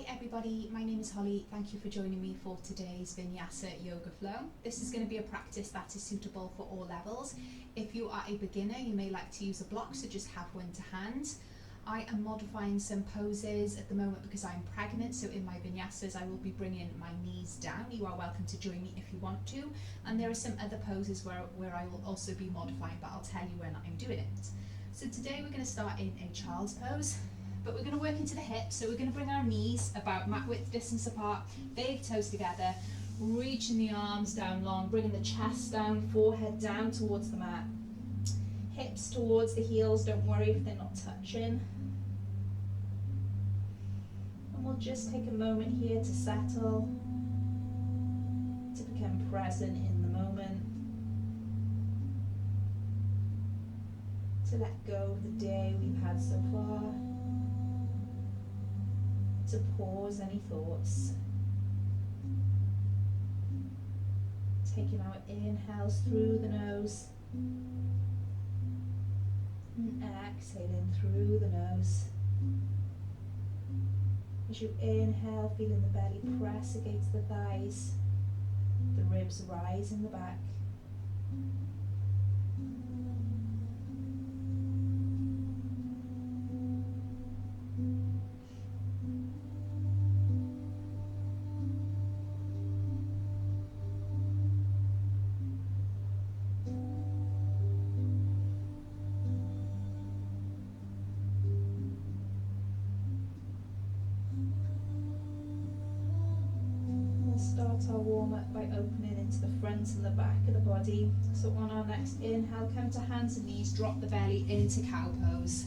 everybody, my name is Holly. Thank you for joining me for today's vinyasa yoga flow. This is going to be a practice that is suitable for all levels. If you are a beginner, you may like to use a block, so just have one to hand. I am modifying some poses at the moment because I'm pregnant, so in my vinyasas I will be bringing my knees down. You are welcome to join me if you want to, and there are some other poses where I will also be modifying, but I'll tell you when I'm doing it. So today we're going to start in a child's pose. But we're going to work into the hips, so we're going to bring our knees about mat width distance apart, big toes together, reaching the arms down long, bringing the chest down, forehead down towards the mat, hips towards the heels, don't worry if they're not touching. And we'll just take a moment here to settle, to become present in the moment, to let go of the day we've had so far, to pause any thoughts. Taking our inhales through the nose and exhaling through the nose. As you inhale, feeling the belly press against the thighs, the ribs rise in the back. Start our warm up by opening into the front and the back of the body. So on our next inhale, come to hands and knees, drop the belly into cow pose.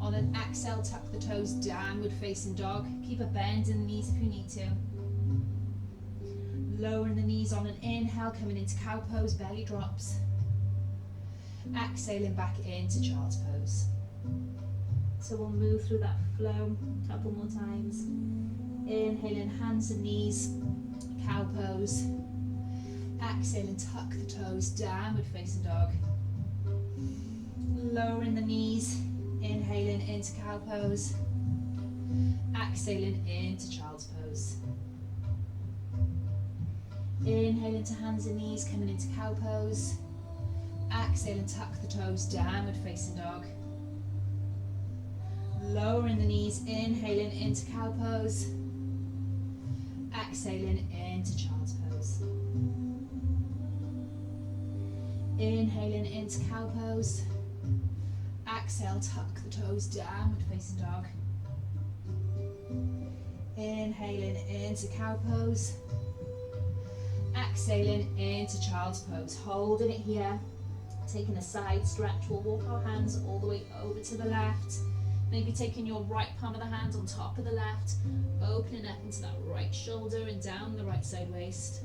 On an exhale, tuck the toes, downward facing dog. Keep a bend in the knees if you need to. Lowering the knees on an inhale, coming into cow pose, belly drops. Exhaling back into child's pose. So we'll move through that flow a couple more times. Inhaling, hands and knees, cow pose. Exhaling, tuck the toes, downward facing dog. Lowering the knees, inhaling into cow pose. Exhaling into child's pose. Inhaling to hands and knees, coming into cow pose. Exhaling, tuck the toes, downward facing dog. Lowering the knees, inhaling into cow pose. Exhaling into child's pose. Inhaling into cow pose. Exhale, tuck the toes, downward facing dog. Inhaling into cow pose. Exhaling into child's pose. Holding it here. Taking a side stretch. We'll walk our hands all the way over to the left. Maybe taking your right palm of the hand on top of the left, opening up into that right shoulder and down the right side waist.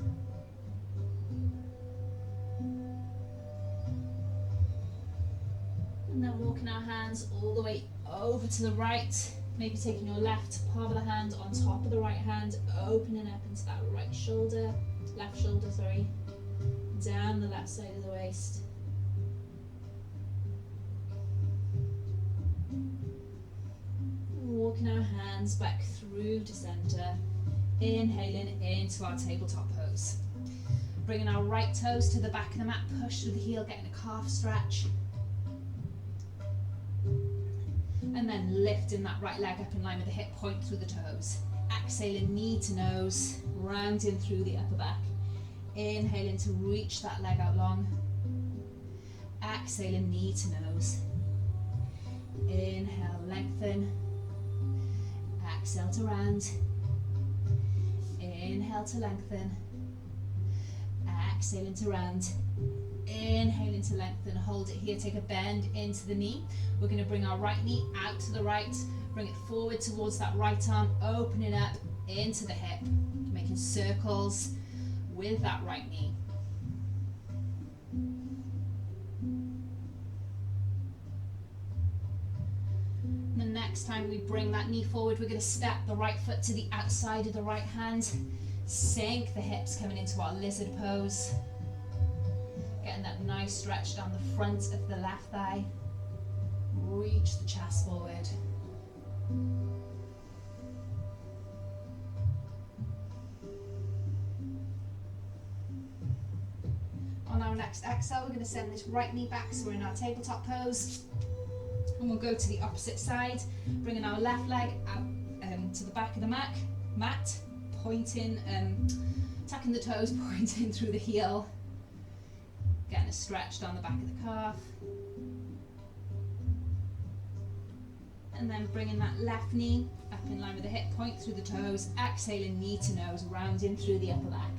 And then walking our hands all the way over to the right, maybe taking your left palm of the hand on top of the right hand, opening up into that right shoulder, left shoulder, sorry, down the left side of the waist. Walking our hands back through to center, inhaling into our tabletop pose. Bringing our right toes to the back of the mat, push through the heel, getting a calf stretch. And then lifting that right leg up in line with the hip point through the toes. Exhaling knee to nose, rounding through the upper back. Inhaling to reach that leg out long. Exhaling knee to nose. Inhale, lengthen. Exhale to round. Inhale to lengthen. Exhaling to round. Inhaling to lengthen. Hold it here. Take a bend into the knee. We're going to bring our right knee out to the right. Bring it forward towards that right arm. Opening up into the hip. Making circles with that right knee. The next time we bring that knee forward, we're going to step the right foot to the outside of the right hand. Sink the hips, coming into our lizard pose. Getting that nice stretch down the front of the left thigh. Reach the chest forward. next exhale, we're going to send this right knee back, so we're in our tabletop pose. And we'll go to the opposite side, bringing our left leg out to the back of the mat, pointing, tucking the toes, pointing through the heel, getting a stretch down the back of the calf. And then bringing that left knee up in line with the hip, point through the toes, exhaling knee to nose, rounding through the upper back.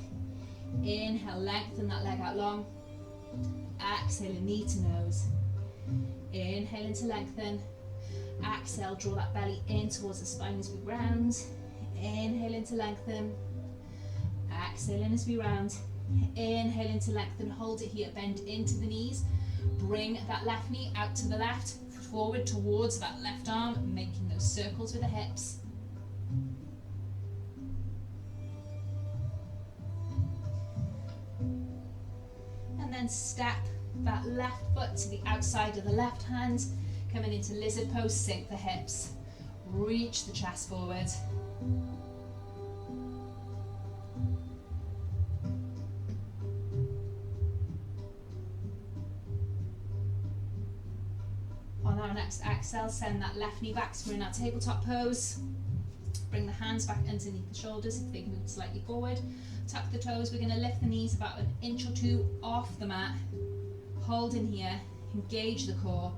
Inhale, lengthen that leg out long. Exhaling knee to nose. Inhaling to lengthen. Exhale, draw that belly in towards the spine as we round. Inhaling to lengthen. Exhaling as we round. Inhaling to lengthen, hold it here, bend into the knees. Bring that left knee out to the left, forward towards that left arm, making those circles with the hips. And then step that left foot to the outside of the left hand, coming into lizard pose, sink the hips, reach the chest forward. On our next exhale, send that left knee back, so we're in our tabletop pose. Bring the hands back underneath the shoulders if they move slightly forward. Tuck the toes, we're going to lift the knees about an inch or two off the mat. Hold in here, engage the core.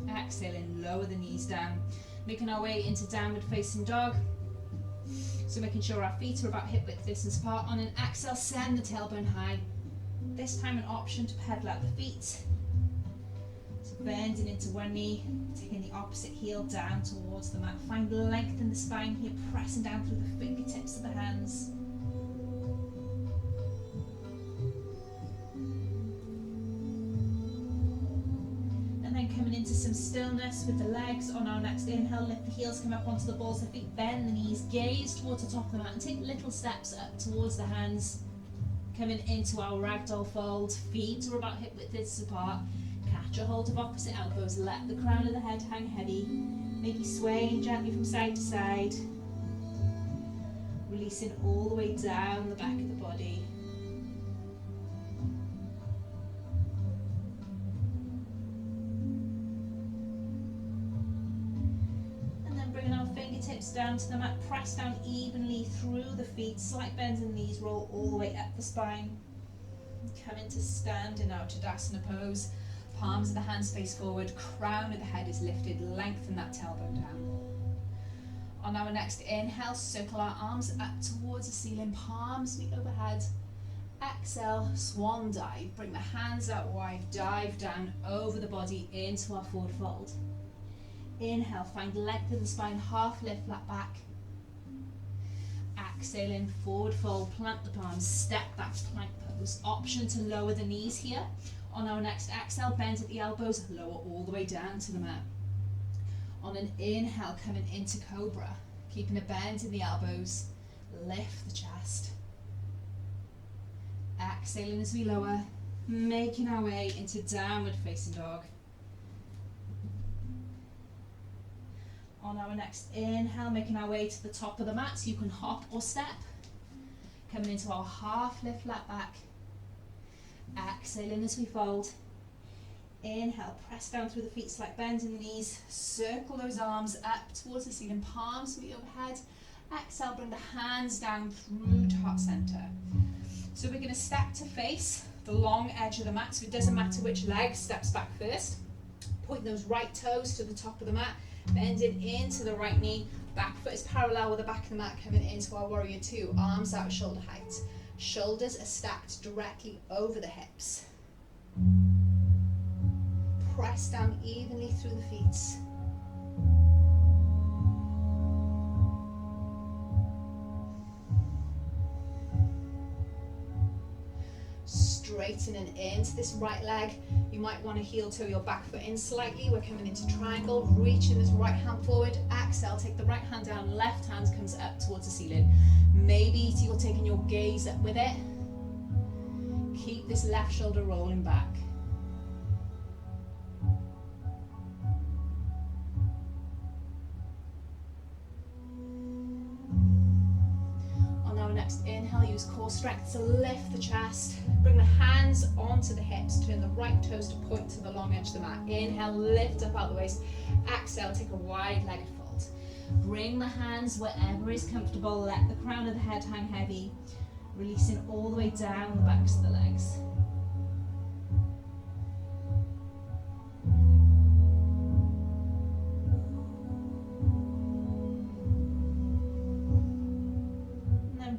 Exhaling, lower the knees down. Making our way into downward facing dog. So making sure our feet are about hip width distance apart. On an exhale, send the tailbone high. This time an option to pedal out the feet. So bending into one knee, taking the opposite heel down towards the mat. Find length in the spine here, pressing down through the fingertips of the hands. Coming into some stillness with the legs. On our next inhale, lift the heels, come up onto the balls of the feet, bend the knees, gaze towards the top of the mat and take little steps up towards the hands. Coming into our ragdoll fold, feet are about hip width distance apart. Catch a hold of opposite elbows, let the crown of the head hang heavy, maybe swaying gently from side to side. Releasing all the way down the back of the body. Fingertips down to the mat, press down evenly through the feet, slight bends in the knees, roll all the way up the spine. Come into standing out Tadasana pose. Palms of the hands face forward, crown of the head is lifted, lengthen that tailbone down. On our next inhale, circle our arms up towards the ceiling, palms meet overhead. Exhale, swan dive, bring the hands out wide, dive down over the body into our forward fold. Inhale, find length in the spine, half lift, flat back. Exhaling, forward fold, plant the palms, step back, plank pose. Option to lower the knees here. On our next exhale, bend at the elbows, lower all the way down to the mat. On an inhale, coming into cobra, keeping a bend in the elbows, lift the chest. Exhaling as we lower, making our way into downward facing dog. On our next inhale, making our way to the top of the mat, so you can hop or step. Coming into our half lift, flat back. Exhaling as we fold. Inhale, press down through the feet, slight bend in the knees. Circle those arms up towards the ceiling, palms meet overhead. Exhale, bring the hands down through to heart center. So we're going to step to face the long edge of the mat, so it doesn't matter which leg steps back first. Point those right toes to the top of the mat. Bending into the right knee, back foot is parallel with the back of the mat, coming into our warrior two, arms out shoulder height. Shoulders are stacked directly over the hips. Press down evenly through the feet. Straightening into this right leg. You might want to heel toe your back foot in slightly. We're coming into triangle, reaching this right hand forward. Exhale, take the right hand down, left hand comes up towards the ceiling. Maybe you're taking your gaze up with it. Keep this left shoulder rolling back. inhale, use core strength to lift the chest. Bring the hands onto the hips, turn the right toes to point to the long edge of the mat. Inhale, lift up out the waist. Exhale, take a wide-legged fold. Bring the hands wherever is comfortable. Let the crown of the head hang heavy. Releasing all the way down the backs of the legs.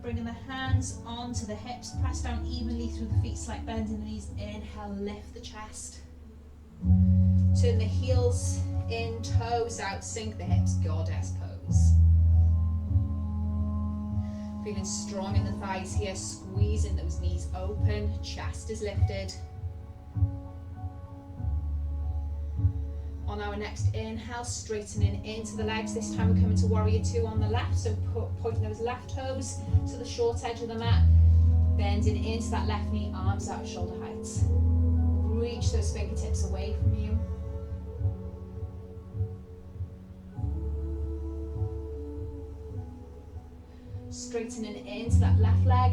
Bringing the hands onto the hips, press down evenly through the feet, slight bend in the knees. Inhale, lift the chest. Turn the heels in, toes out, sink the hips, goddess pose. Feeling strong in the thighs here, squeezing those knees open, chest is lifted. On our next inhale, straightening into the legs. This time we're coming to warrior two on the left, so pointing those left toes to the short edge of the mat, bending into that left knee, arms out shoulder height. Reach those fingertips away from you. Straightening into that left leg,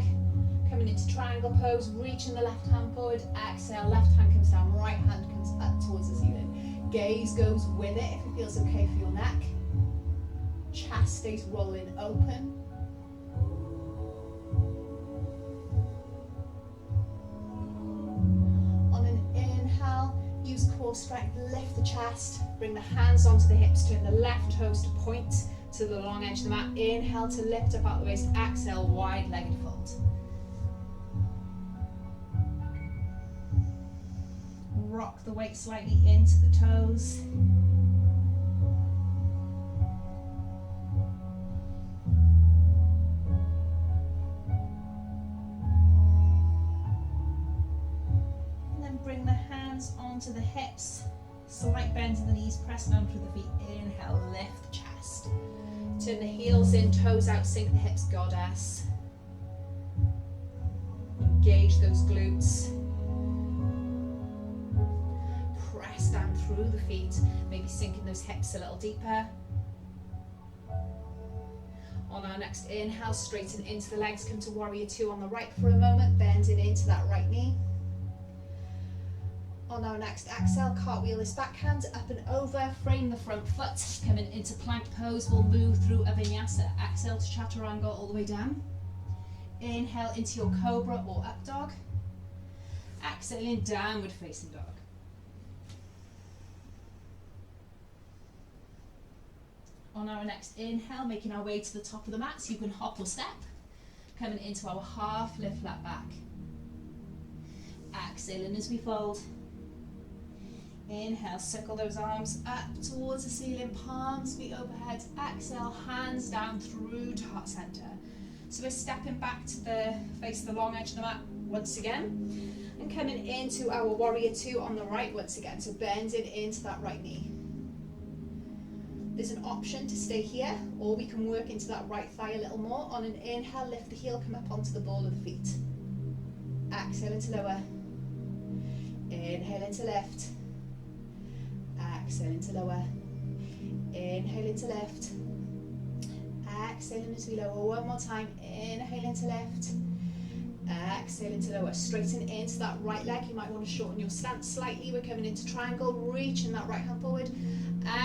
coming into triangle pose, reaching the left hand forward. Exhale, left hand comes down, right hand comes up towards the ceiling. Gaze goes with it if it feels okay for your neck. Chest stays rolling open. On an inhale, use core strength, lift the chest, bring the hands onto the hips, turn the left toes to point to the long edge of the mat. Inhale to lift up out the waist, exhale, wide-legged fold. Rock the weight slightly into the toes. And then bring the hands onto the hips. Slight bend in the knees, press down through the feet. Inhale, lift the chest. Turn the heels in, toes out, sink the hips, goddess. Engage those glutes. Press down through the feet, maybe sinking those hips a little deeper. On our next inhale, straighten into the legs, come to warrior two on the right for a moment, bending into that right knee. On our next exhale, cartwheel this backhand up and over, frame the front foot, coming into plank pose, we'll move through a vinyasa. Exhale to chaturanga all the way down. Inhale into your cobra or up dog. Exhaling, downward facing dog. On our next inhale, making our way to the top of the mat, so you can hop or step. Coming into our half lift flat back. Exhaling as we fold. Inhale, circle those arms up towards the ceiling, palms feet overhead. Exhale, hands down through to heart center. So we're stepping back to face the long edge of the mat once again. And coming into our warrior two on the right once again. So bending into that right knee. There's an option to stay here, or we can work into that right thigh a little more. On an inhale, lift the heel, come up onto the ball of the feet. Exhale into lower. Inhale into lift. Exhale into lower. Inhale into lift. Exhaling as we lower. One more time. Inhale into lift. Exhale into lower. Straighten into that right leg. You might want to shorten your stance slightly. We're coming into triangle, reaching that right hand forward.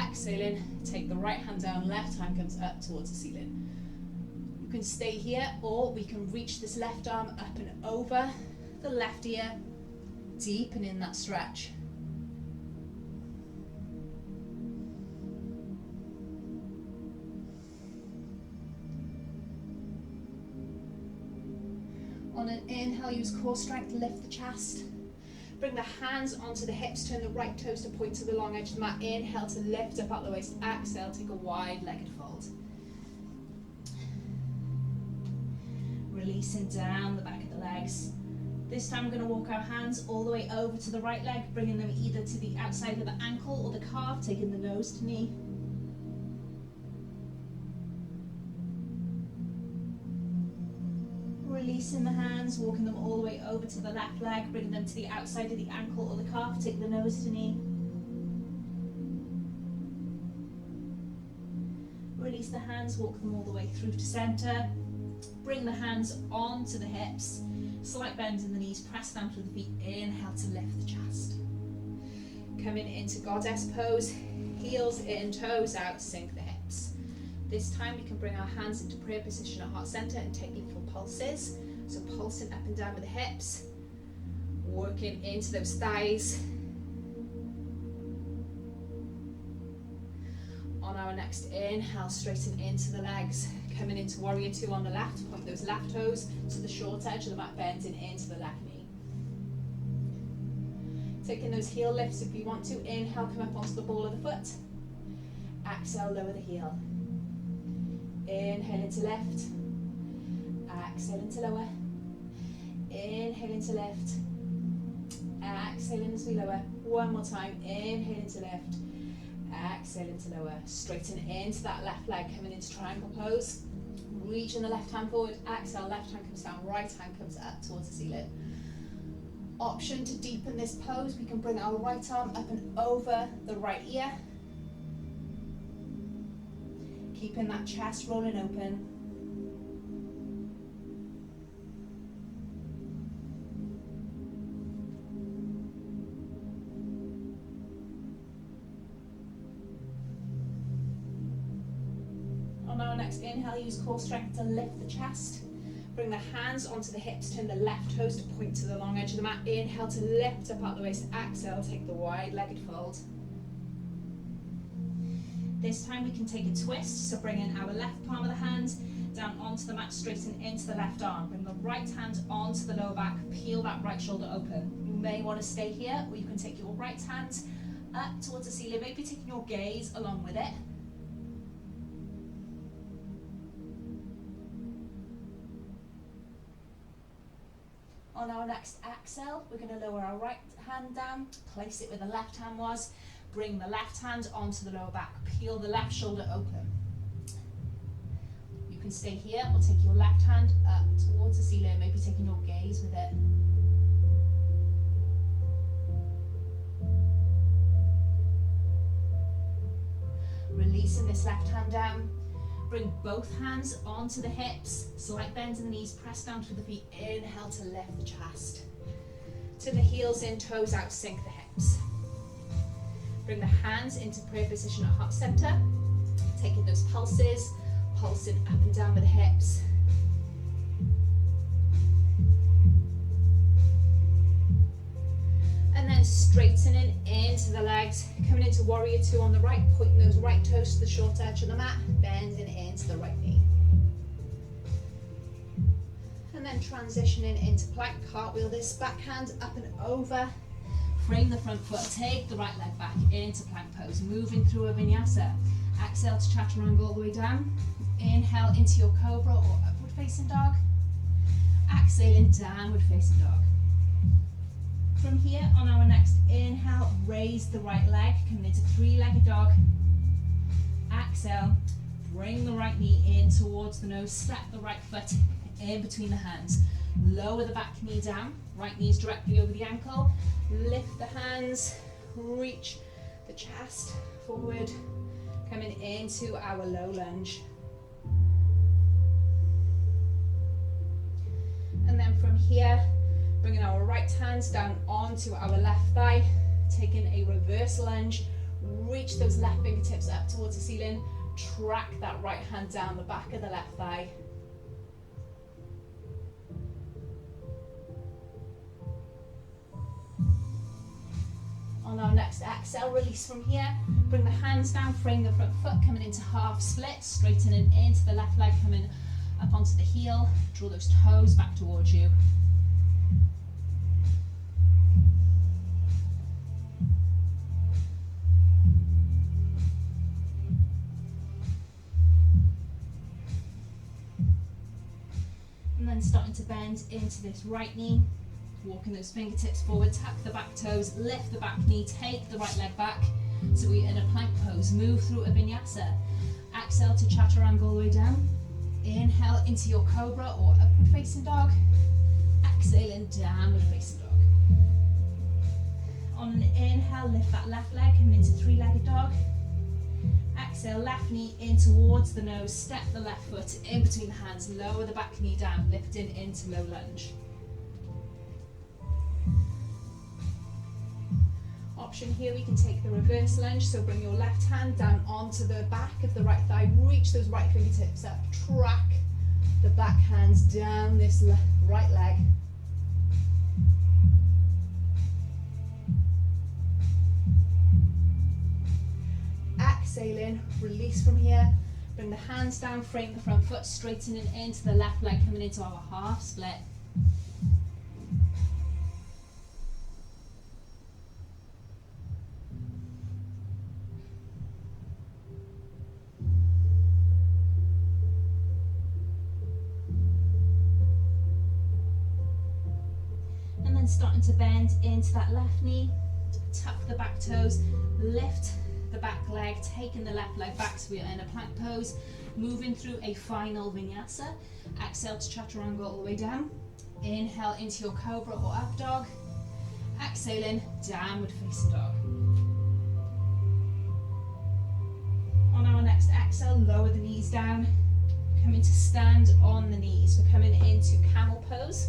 Exhaling, take the right hand down, left hand comes up towards the ceiling. You can stay here, or we can reach this left arm up and over the left ear, deepening that stretch. On an inhale, use core strength, lift the chest. Bring the hands onto the hips, turn the right toes to point to the long edge of the mat. Inhale to lift up out the waist. Exhale, take a wide-legged fold. Releasing down the back of the legs. This time we're going to walk our hands all the way over to the right leg, bringing them either to the outside of the ankle or the calf, taking the nose to knee. Releasing the hands, walking them all the way over to the left leg, bringing them to the outside of the ankle or the calf, take the nose to knee. Release the hands, walk them all the way through to center. Bring the hands onto the hips, slight bend in the knees, press down through the feet, inhale to lift the chest. Coming into goddess pose, heels in, toes out, sink the hips. This time we can bring our hands into prayer position at heart center and take little pulses. So pulsing up and down with the hips, working into those thighs. On our next inhale, straighten into the legs. Coming into warrior two on the left, point those left toes to the short edge of the mat, bending into the left knee. Taking those heel lifts if you want to. Inhale, come up onto the ball of the foot. Exhale, lower the heel. Inhale into left. Exhale into lower. Inhale into left. Exhale into lower. One more time. Inhale into left. Exhale into lower. Straighten into that left leg, coming into triangle pose. Reaching the left hand forward. Exhale, left hand comes down, right hand comes up towards the ceiling. Option to deepen this pose, we can bring our right arm up and over the right ear. Keeping that chest rolling open. On our next inhale, use core strength to lift the chest. Bring the hands onto the hips, turn the left toes to point to the long edge of the mat. Inhale to lift up out the waist. Exhale, take the wide-legged fold. This time we can take a twist, so bring in our left palm of the hand down onto the mat, straighten into the left arm. Bring the right hand onto the lower back, peel that right shoulder open. You may want to stay here, or you can take your right hand up towards the ceiling, maybe taking your gaze along with it. On our next exhale, we're going to lower our right hand down, place it where the left hand was, bring the left hand onto the lower back, peel the left shoulder open. You can stay here or take your left hand up towards the ceiling, maybe taking your gaze with it. Releasing this left hand down. Bring both hands onto the hips, slight bend in the knees, press down through the feet, inhale to lift the chest. To the heels in, toes out, sink the hips. Bring the hands into prayer position at heart center, taking those pulses, pulsing up and down with the hips. And then straightening into the legs, coming into warrior two on the right, pointing those right toes to the short edge of the mat, bending into the right knee. And then transitioning into plank, cartwheel this back hand up and over, frame the front foot, take the right leg back into plank pose, moving through a vinyasa. Exhale to chaturanga all the way down. Inhale into your cobra or upward facing dog. Exhaling, downward facing dog. From here, on our next inhale, raise the right leg, coming into three-legged dog. Exhale, bring the right knee in towards the nose, step the right foot in between the hands. Lower the back knee down, right knee is directly over the ankle. Lift the hands, reach the chest forward, coming into our low lunge. And then from here, bringing our right hands down onto our left thigh, taking a reverse lunge, reach those left fingertips up towards the ceiling, track that right hand down the back of the left thigh. On our next exhale, release from here, bring the hands down, frame the front foot, coming into half split, straightening into the left leg, coming up onto the heel, draw those toes back towards you. And then starting to bend into this right knee, walking those fingertips forward, tuck the back toes, lift the back knee, take the right leg back. So we're in a plank pose, move through a vinyasa. Exhale to chaturanga all the way down. Inhale into your cobra or upward facing dog. Exhaling, downward facing dog. On an inhale, lift that left leg, coming into three-legged dog. Exhale, left knee in towards the nose, step the left foot in between the hands, lower the back knee down, lifting into low lunge. Option here, we can take the reverse lunge, so bring your left hand down onto the back of the right thigh, reach those right fingertips up, track the back hands down this right leg. Exhaling, release from here, bring the hands down, frame the front foot, straightening into the left leg, coming into our half split. And then starting to bend into that left knee, tuck the back toes, lift the back leg, taking the left leg back so we are in a plank pose, moving through a final vinyasa. Exhale to chaturanga all the way down. Inhale into your cobra or up dog. Exhaling, downward facing dog. On our next exhale, lower the knees down, coming to stand on the knees. We're coming into camel pose.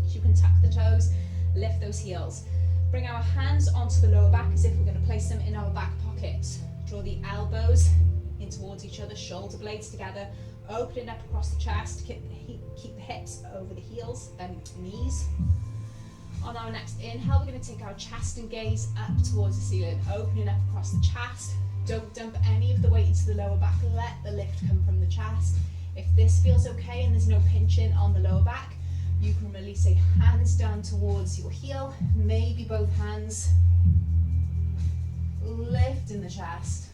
You can tuck the toes, lift those heels. Bring our hands onto the lower back as if we're going to place them in our back pockets. Draw the elbows in towards each other, shoulder blades together, opening up across the chest, keep the hips over the heels and knees. On our next inhale, we're going to take our chest and gaze up towards the ceiling, opening up across the chest. Don't dump any of the weight into the lower back, let the lift come from the chest. If this feels okay and there's no pinching on the lower back, you can release a hands down towards your heel, maybe both hands lift in the chest.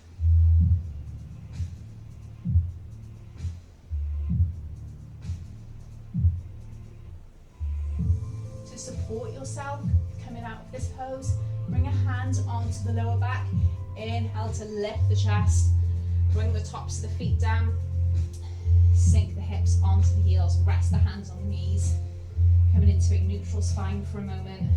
To support yourself coming out of this pose, bring a hand onto the lower back, inhale to lift the chest, bring the tops of the feet down, sink the hips onto the heels, rest the hands on the knees. Coming into a neutral spine for a moment.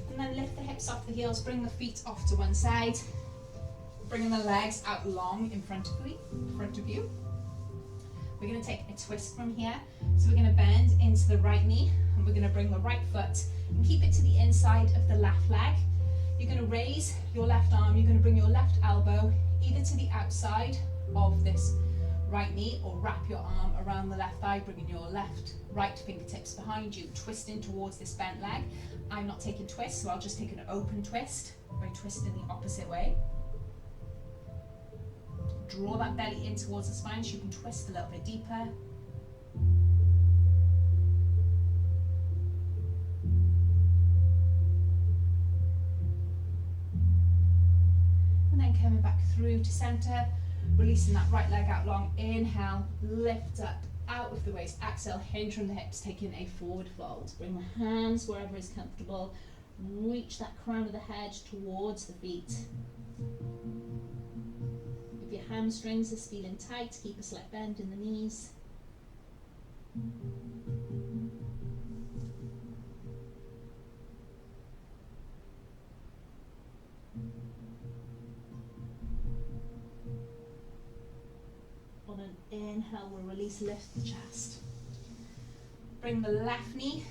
And then lift the hips off the heels, bring the feet off to one side. Bringing the legs out long in front of you. We're going to take a twist from here. So we're going to bend into the right knee and we're going to bring the right foot and keep it to the inside of the left leg. You're going to raise your left arm, you're going to bring your left elbow either to the outside of this right knee or wrap your arm around the left thigh, bringing your right fingertips behind you, twisting towards this bent leg. I'm not taking twists, so I'll just take an open twist by twisting the opposite way. Draw that belly in towards the spine so you can twist a little bit deeper. And then coming back through to center, releasing that right leg out long. Inhale, lift up, out of the waist. Exhale, hinge from the hips, taking a forward fold. Bring the hands wherever is comfortable. Reach that crown of the head towards the feet. If your hamstrings is feeling tight, keep a slight bend in the knees. On an inhale, we'll release, lift the chest. Bring the left knee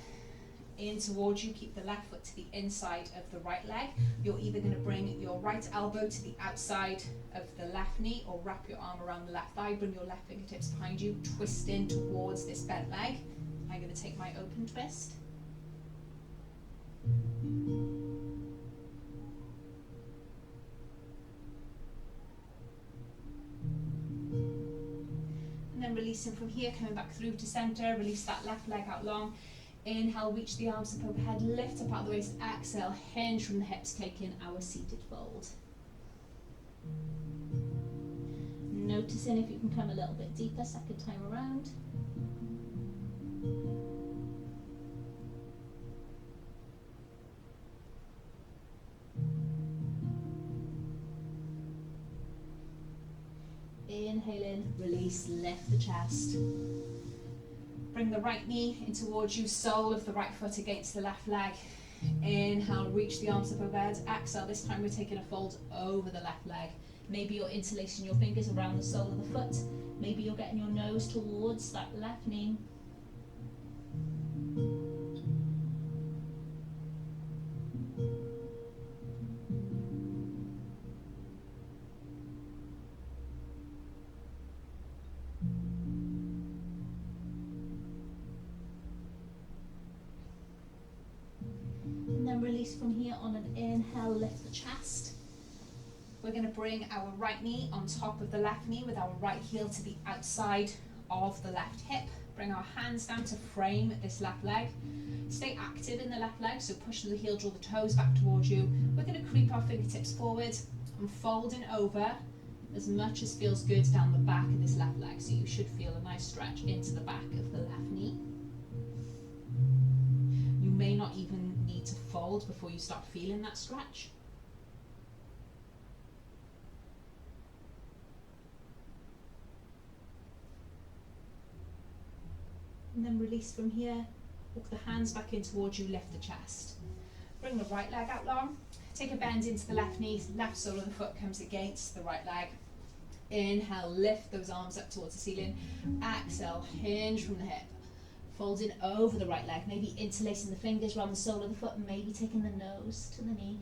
in towards you, keep the left foot to the inside of the right leg. You're either going to bring your right elbow to the outside of the left knee or wrap your arm around the left thigh, bring your left fingertips behind you, twist in towards this bent leg. I'm going to take my open twist. And then releasing from here, coming back through to center, release that left leg out long. Inhale, reach the arms up overhead, lift up out the waist. Exhale, hinge from the hips, taking our seated fold. Noticing if you can come a little bit deeper, second time around. Inhale in, release, lift the chest. Bring the right knee in towards you, sole of the right foot against the left leg. Inhale, reach the arms up overhead. Exhale, this time we're taking a fold over the left leg. Maybe you're interlacing your fingers around the sole of the foot. Maybe you're getting your nose towards that left knee. And then release from here on an inhale, lift the chest. We're going to bring our right knee on top of the left knee with our right heel to the outside of the left hip. Bring our hands down to frame this left leg. Stay active in the left leg, so push the heel, draw the toes back towards you. We're going to creep our fingertips forward and folding over as much as feels good down the back of this left leg. So you should feel a nice stretch into the back of the left knee. You may not even need to fold before you start feeling that stretch. And then release from here, walk the hands back in towards you, lift the chest. Bring the right leg out long, take a bend into the left knee, left sole of the foot comes against the right leg. Inhale, lift those arms up towards the ceiling. Exhale, hinge from the hip. Folding over the right leg, maybe interlacing the fingers around the sole of the foot and maybe taking the nose to the knee.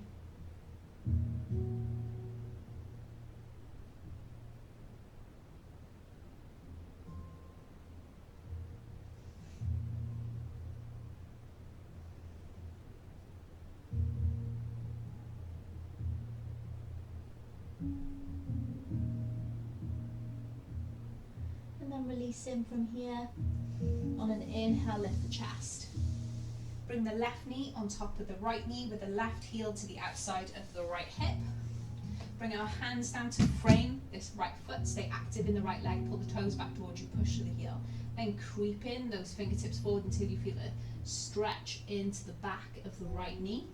And then release in from here. On an inhale, lift the chest. Bring the left knee on top of the right knee with the left heel to the outside of the right hip. Bring our hands down to frame this right foot. Stay active in the right leg. Pull the toes back towards you, push to the heel. Then creep in those fingertips forward until you feel a stretch into the back of the right knee.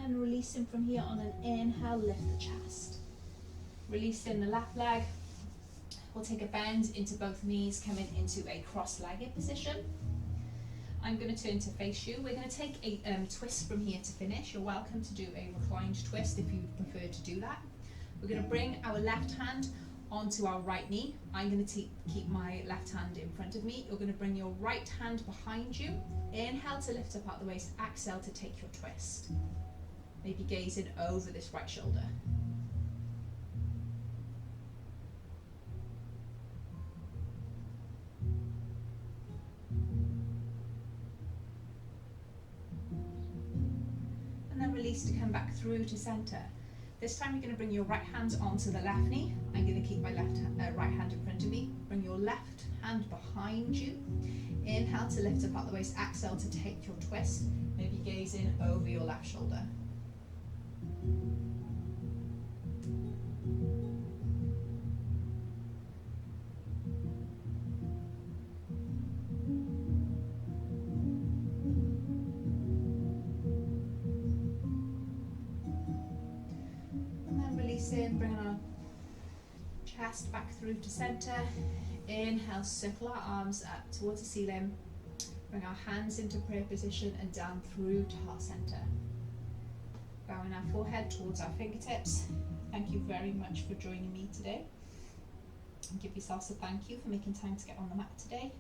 And releasing from here on an inhale, lift the chest. Releasing the left leg. We'll take a bend into both knees, coming into a cross-legged position. I'm going to turn to face you. We're going to take a twist from here to finish. You're welcome to do a reclined twist if you prefer to do that. We're going to bring our left hand onto our right knee. I'm going to keep my left hand in front of me. You're going to bring your right hand behind you. Inhale to lift up out the waist. Exhale to take your twist. Maybe gazing over this right shoulder. And then release to come back through to center. This time you're going to bring your right hand onto the left knee. I'm going to keep my right hand in front of me. Bring your left hand behind you. Inhale to lift up out the waist. Exhale to take your twist. Maybe gazing over your left shoulder. And then release in, bringing our chest back through to center. Inhale, circle our arms up towards the ceiling. Bring our hands into prayer position and down through to heart center. Bowing our forehead towards our fingertips. Thank you very much for joining me today. And give yourselves a thank you for making time to get on the mat today.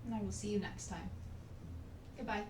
And I will see you next time. Goodbye.